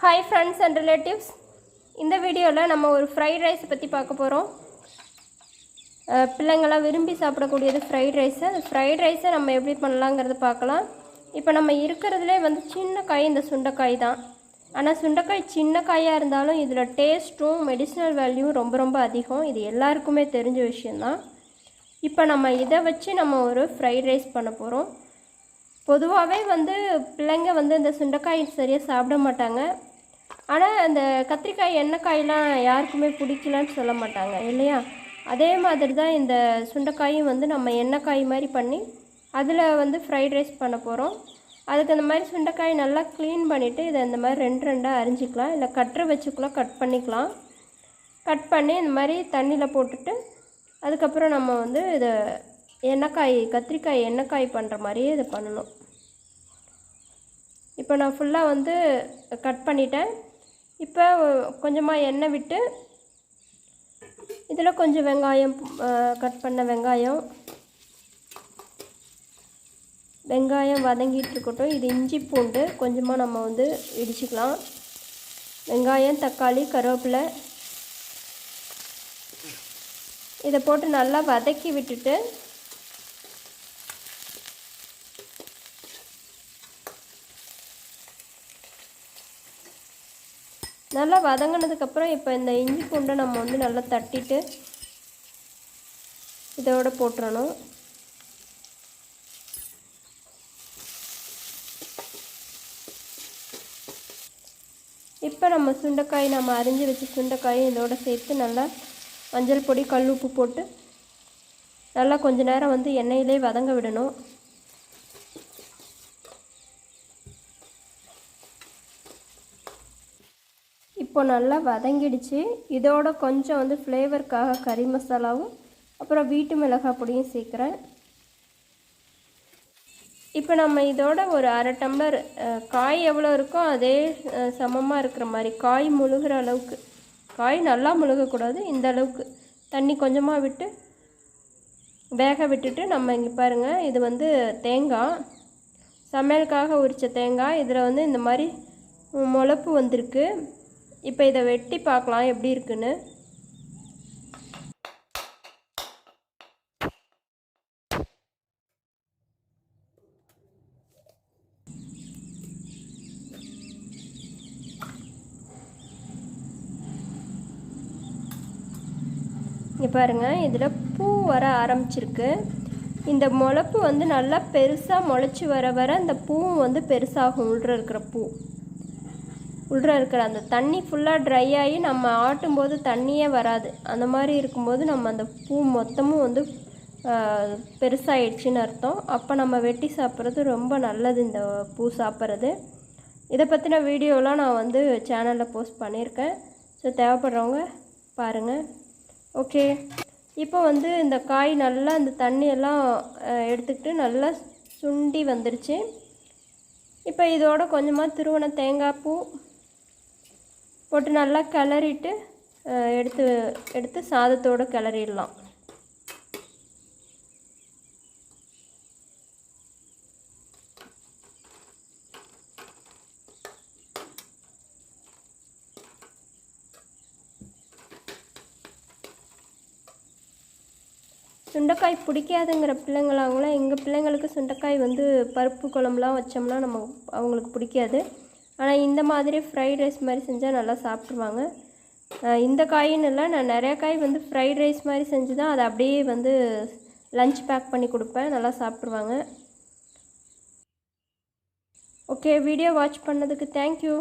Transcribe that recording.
Hi friends and relatives. இந்த வீடியோல நம்ம ஒரு ஃப்ரைட் ரைஸ் பத்தி பார்க்க போறோம். பிள்ளைங்களா விரும்பி சாப்பிடக்கூடியது ஃப்ரைட் ரைஸ். ஃப்ரைட் ரைஸை நம்ம எப்படி பண்ணலாம்ங்கறத பார்க்கலாம். இப்போ நம்ம இருக்குறதுலே வந்து சின்ன காய் இந்த சுண்டைக்காய் தான். ஆனா சுண்டைக்காய் சின்ன காயா இருந்தாலும் இதுல டேஸ்டும் மெடிசினல் வேல்யூ ரொம்ப அதிகம். இது எல்லாருக்குமே தெரிஞ்ச விஷயம் தான். இப்போ நம்ம இத வச்சு நம்ம ஒரு ஃப்ரைட் ரைஸ் பண்ண போறோம். பொதுவாவே வந்து பிள்ளைங்க வந்து இந்த சுண்டைக்காய் சரியா சாப்பிட மாட்டாங்க. ஆனா அந்த கத்திரிக்காய் எண்ணெய்க்காய்லாம் யாருக்குமே பிடிக்கலன்னு சொல்ல மாட்டாங்க இல்லையா? அதே மாதிரி தான் இந்த சுண்டைக்காயும் வந்து நம்ம எண்ணெய்க்காய் மாதிரி பண்ணி அதில் வந்து ஃப்ரைட் ரைஸ் பண்ண போகிறோம். அதுக்கு அந்த மாதிரி சுண்டைக்காய் நல்லா க்ளீன் பண்ணிவிட்டு இதை இந்த மாதிரி ரெண்டாக அரிஞ்சிக்கலாம், இல்லை கட்டரை வச்சுக்குள்ள கட் பண்ணிக்கலாம். கட் பண்ணி இந்த மாதிரி தண்ணியில் போட்டுட்டு அதுக்கப்புறம் நம்ம வந்து இதை கத்திரிக்காய் எண்ணெய்க்காய் பண்ணுற மாதிரியே இதை பண்ணணும். இப்போ நான் ஃபுல்லாக வந்து கட் பண்ணிட்டேன். இப்போ கொஞ்சமாக எண்ணெய் விட்டு இதில் கொஞ்சம் வெங்காயம், கட் பண்ண வெங்காயம் வதங்கிட்டு இருக்கட்டும். இது இஞ்சி பூண்டு கொஞ்சமாக நம்ம வந்து இடிச்சுக்கலாம். வெங்காயம், தக்காளி, கருவேப்பிலை இதை போட்டு நல்லா வதக்கி விட்டுட்டு நல்லா வதங்கினதுக்கப்புறம் இப்போ இந்த இஞ்சி பூண்டை நம்ம வந்து நல்லா தட்டிட்டு இதோட போட்டுறணும். இப்போ நம்ம சுண்டைக்காய் அரிஞ்சு வச்ச சுண்டைக்காயை இதோட சேர்த்து நல்லா மஞ்சள் பொடி, கல் உப்பு போட்டு நல்லா கொஞ்ச நேரம் வந்து எண்ணெயிலே வதங்க விடணும். இப்போ நல்லா வதங்கிடுச்சு. இதோட கொஞ்சம் வந்து ஃப்ளேவருக்காக கறி மசாலாவும் அப்புறம் வீட்டு மிளகாய் பொடியும் சேர்க்குறேன். இப்போ நம்ம இதோட ஒரு அரை டம்ளர் காய் எவ்வளோ இருக்கோ அதே சமமாக இருக்கிற மாதிரி காய் முழுகிற அளவுக்கு, காய் நல்லா முழுகக்கூடாது, இந்த அளவுக்கு தண்ணி கொஞ்சமாக விட்டு வேக விட்டுட்டு நம்ம இங்கே பாருங்கள், இது வந்து தேங்காய், சமையலுக்காக உரித்த தேங்காய். இதில் வந்து இந்த மாதிரி முளப்பு வந்திருக்கு. இப்போ இதை வெட்டி பார்க்கலாம் எப்படி இருக்குன்னு. இங்கே பாருங்கள், இதில் பூ வர ஆரம்பிச்சிருக்கு. இந்த முளப்பு வந்து நல்லா பெருசாக முளைச்சி வர இந்த பூவும் வந்து பெருசாகும். உள்ளே இருக்கிற அந்த தண்ணி ஃபுல்லாக ட்ரை ஆகி நம்ம ஆட்டும்போது தண்ணியே வராது. அந்த மாதிரி இருக்கும்போது நம்ம அந்த பூ மொத்தமும் வந்து பெருசாகிடுச்சின்னு அர்த்தம். அப்போ நம்ம வெட்டி சாப்பிட்றது ரொம்ப நல்லது, இந்த பூ சாப்பிட்றது. இதை பற்றின வீடியோலாம் நான் வந்து சேனலில் போஸ்ட் பண்ணியிருக்கேன். ஸோ தேவைப்படுறவங்க பாருங்கள். ஓகே, இப்போ வந்து இந்த காய் நல்லா இந்த தண்ணியெல்லாம் எடுத்துக்கிட்டு நல்லா சுண்டி வந்துருச்சு. இப்போ இதோட கொஞ்சமாக துருவன தேங்காய் பூ போட்டு நல்லா கிளறிட்டு எடுத்து சாதத்தோடு கிளறிடலாம். சுண்டைக்காய் பிடிக்காதுங்கிற பிள்ளைங்களாங்களாம், எங்கள் பிள்ளைங்களுக்கு சுண்டைக்காய் வந்து பருப்பு குழம்புலாம் வச்சோம்னா அவங்களுக்கு பிடிக்காது. ஆனால் இந்த மாதிரி ஃப்ரைட் ரைஸ் மாதிரி செஞ்சால் நல்லா சாப்பிட்ருவாங்க. இந்த காயின்னு இல்லை, நான் நிறையா காய் வந்து ஃப்ரைட் ரைஸ் மாதிரி செஞ்சு தான் அதை அப்படியே வந்து லஞ்ச் பேக் பண்ணி கொடுப்பேன். நல்லா சாப்பிட்ருவாங்க. ஓகே, வீடியோ வாட்ச் பண்ணதுக்கு தேங்க்யூ.